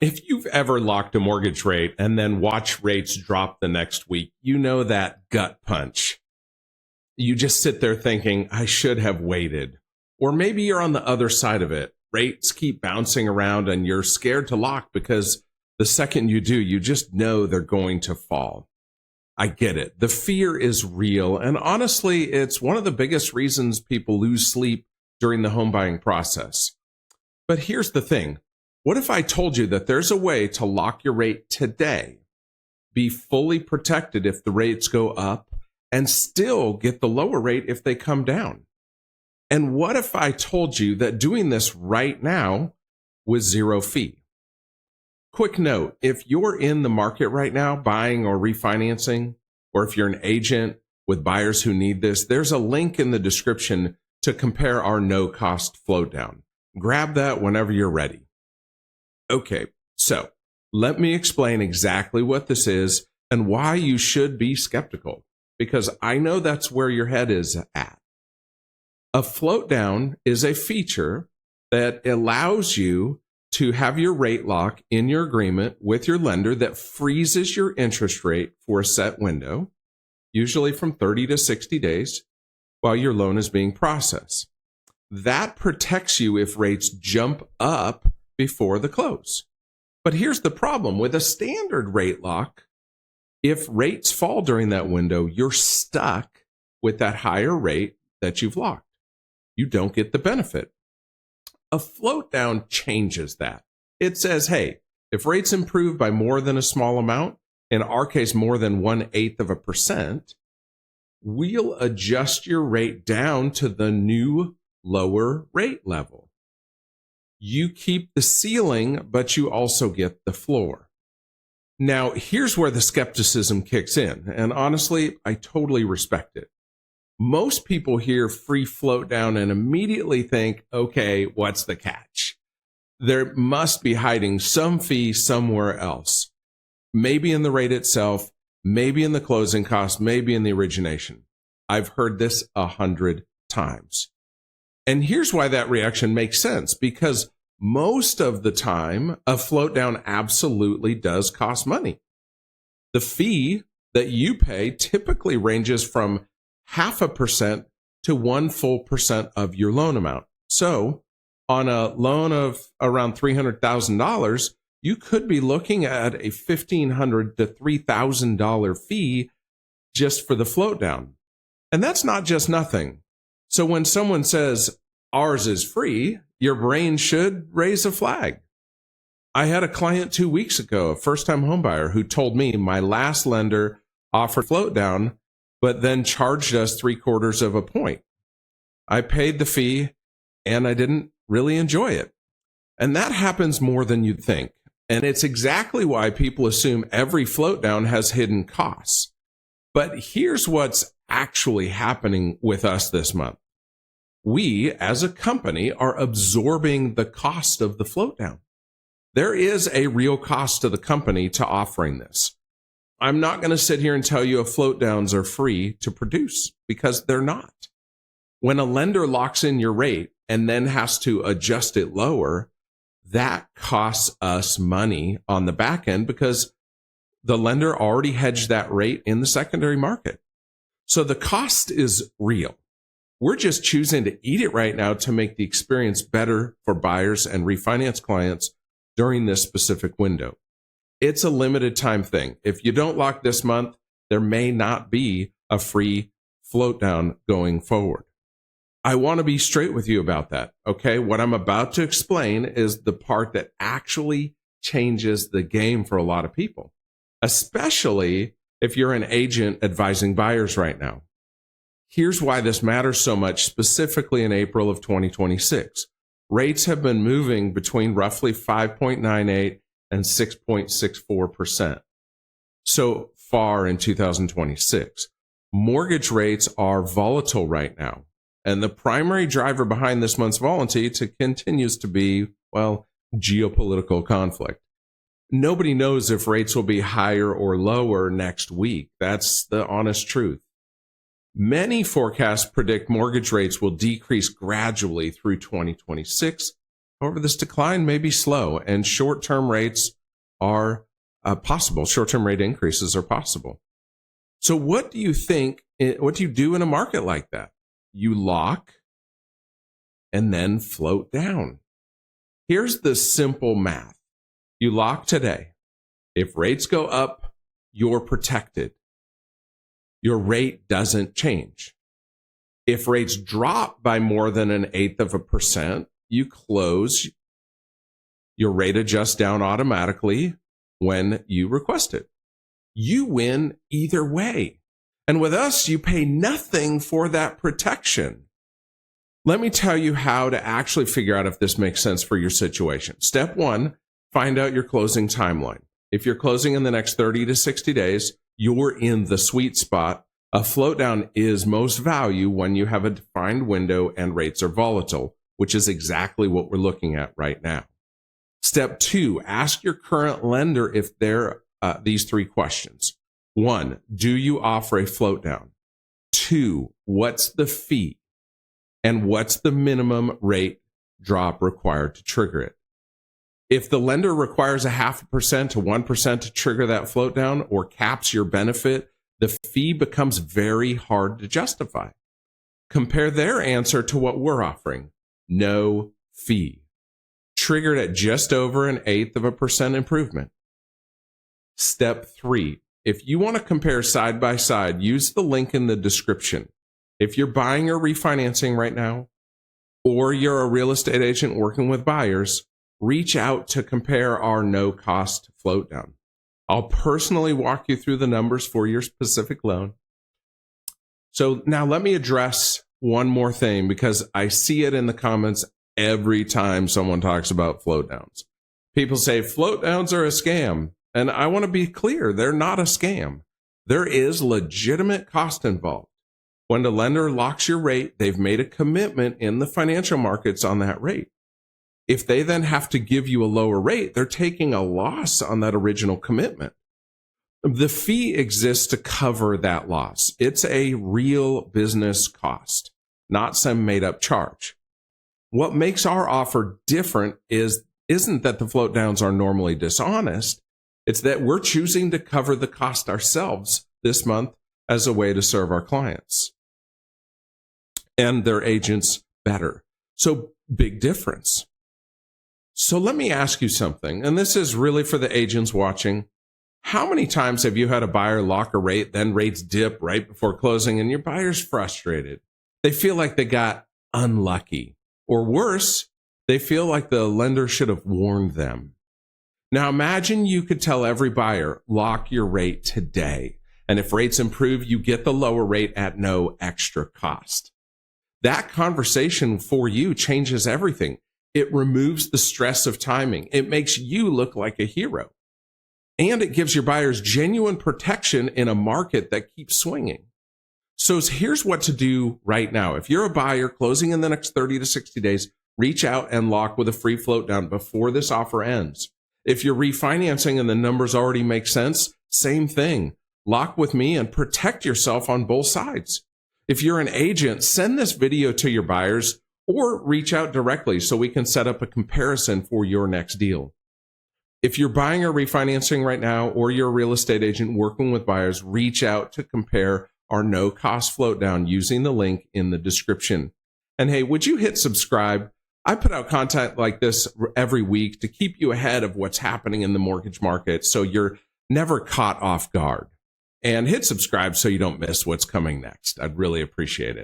If you've ever locked a mortgage rate and then watch rates drop the next week, you know that gut punch. You just sit there thinking, I should have waited. Or maybe you're on the other side of it. Rates keep bouncing around and you're scared to lock because the second you do, you just know they're going to fall. I get it. The fear is real. And honestly, it's one of the biggest reasons people lose sleep during the home buying process. But here's the thing. What if I told you that there's a way to lock your rate today, be fully protected if the rates go up, and still get the lower rate if they come down? And what if I told you that doing this right now was zero fee? Quick note, if you're in the market right now buying or refinancing, or if you're an agent with buyers who need this, there's a link in the description to compare our no-cost float down. Grab that whenever you're ready. Okay, so let me explain exactly what this is and why you should be skeptical, because I know that's where your head is at. A float down is a feature that allows you to have your rate lock in your agreement with your lender that freezes your interest rate for a set window, usually from 30 to 60 days, while your loan is being processed. That protects you if rates jump up before the close. But here's the problem with a standard rate lock. If rates fall during that window, you're stuck with that higher rate that you've locked. You don't get the benefit. A float down changes that. It says, hey, if rates improve by more than a small amount, in our case, more than 1/8%, we'll adjust your rate down to the new lower rate level. You keep the ceiling, but you also get the floor. Now, here's where the skepticism kicks in. And honestly, I totally respect it. Most people hear free float down and immediately think, okay, what's the catch? There must be hiding some fee somewhere else. Maybe in the rate itself, maybe in the closing cost, maybe in the origination. I've heard this 100 times. And here's why that reaction makes sense, because most of the time, a float down absolutely does cost money. The fee that you pay typically ranges from 0.5% to 1 full percent of your loan amount. So on a loan of around $300,000, you could be looking at a $1,500 to $3,000 fee just for the float down. And that's not just nothing. So when someone says ours is free, your brain should raise a flag. I had a client 2 weeks ago, a first-time homebuyer, who told me my last lender offered float down, but then charged us 0.75 points. I paid the fee, and I didn't really enjoy it. And that happens more than you'd think. And it's exactly why people assume every float down has hidden costs. But here's what's actually happening with us this month. We, as a company, are absorbing the cost of the float down. There is a real cost to the company to offering this. I'm not going to sit here and tell you float downs are free to produce, because they're not. When a lender locks in your rate and then has to adjust it lower, that costs us money on the back end because the lender already hedged that rate in the secondary market. So the cost is real. We're just choosing to eat it right now to make the experience better for buyers and refinance clients during this specific window. It's a limited time thing. If you don't lock this month, there may not be a free float down going forward. I want to be straight with you about that, okay? What I'm about to explain is the part that actually changes the game for a lot of people, especially if you're an agent advising buyers right now. Here's why this matters so much, specifically in April of 2026. Rates have been moving between roughly 5.98 and 6.64% so far in 2026. Mortgage rates are volatile right now. And the primary driver behind this month's volatility continues to be, well, geopolitical conflict. Nobody knows if rates will be higher or lower next week. That's the honest truth. Many forecasts predict mortgage rates will decrease gradually through 2026 However, this decline may be slow, and short-term rates are possible. Short-term rate increases are possible. So what do you think, what do you do in a market like that? You lock and then float down. Here's the simple math. You lock today. If rates go up, you're protected. Your rate doesn't change. If rates drop by more than 0.1%, you close. Your rate adjusts down automatically when you request it. You win either way. And with us, you pay nothing for that protection. Let me tell you how to actually figure out if this makes sense for your situation. Step 1, find out your closing timeline. If you're closing in the next 30 to 60 days, you're in the sweet spot. A float down is most value when you have a defined window and rates are volatile, which is exactly what we're looking at right now. Step 2, ask your current lender if they're these 3 questions. 1, do you offer a float down? 2, what's the fee? And what's the minimum rate drop required to trigger it? If the lender requires 0.5% to 1% to trigger that float down or caps your benefit, the fee becomes very hard to justify. Compare their answer to what we're offering. No fee. Triggered at just over 0.1% improvement. Step 3. If you want to compare side by side, use the link in the description. If you're buying or refinancing right now, or you're a real estate agent working with buyers, reach out to compare our no-cost float down. I'll personally walk you through the numbers for your specific loan. So now let me address one more thing, because I see it in the comments every time someone talks about float downs. People say float downs are a scam. And I want to be clear, they're not a scam. There is legitimate cost involved. When the lender locks your rate, they've made a commitment in the financial markets on that rate. If they then have to give you a lower rate, they're taking a loss on that original commitment. The fee exists to cover that loss. It's a real business cost, not some made-up charge. What makes our offer different isn't that the float downs are normally dishonest. It's that we're choosing to cover the cost ourselves this month as a way to serve our clients and their agents better. So big difference. So let me ask you something, and this is really for the agents watching. How many times have you had a buyer lock a rate, then rates dip right before closing, and your buyer's frustrated? They feel like they got unlucky. Or worse, they feel like the lender should have warned them. Now imagine you could tell every buyer, lock your rate today. And if rates improve, you get the lower rate at no extra cost. That conversation for you changes everything. It removes the stress of timing. It makes you look like a hero. And it gives your buyers genuine protection in a market that keeps swinging. So here's what to do right now. If you're a buyer closing in the next 30 to 60 days, reach out and lock with a free float down before this offer ends. If you're refinancing and the numbers already make sense, same thing. Lock with me and protect yourself on both sides. If you're an agent, send this video to your buyers or reach out directly so we can set up a comparison for your next deal. If you're buying or refinancing right now, or you're a real estate agent working with buyers, reach out to compare our no-cost float down using the link in the description. And hey, would you hit subscribe? I put out content like this every week to keep you ahead of what's happening in the mortgage market so you're never caught off guard. And hit subscribe so you don't miss what's coming next. I'd really appreciate it.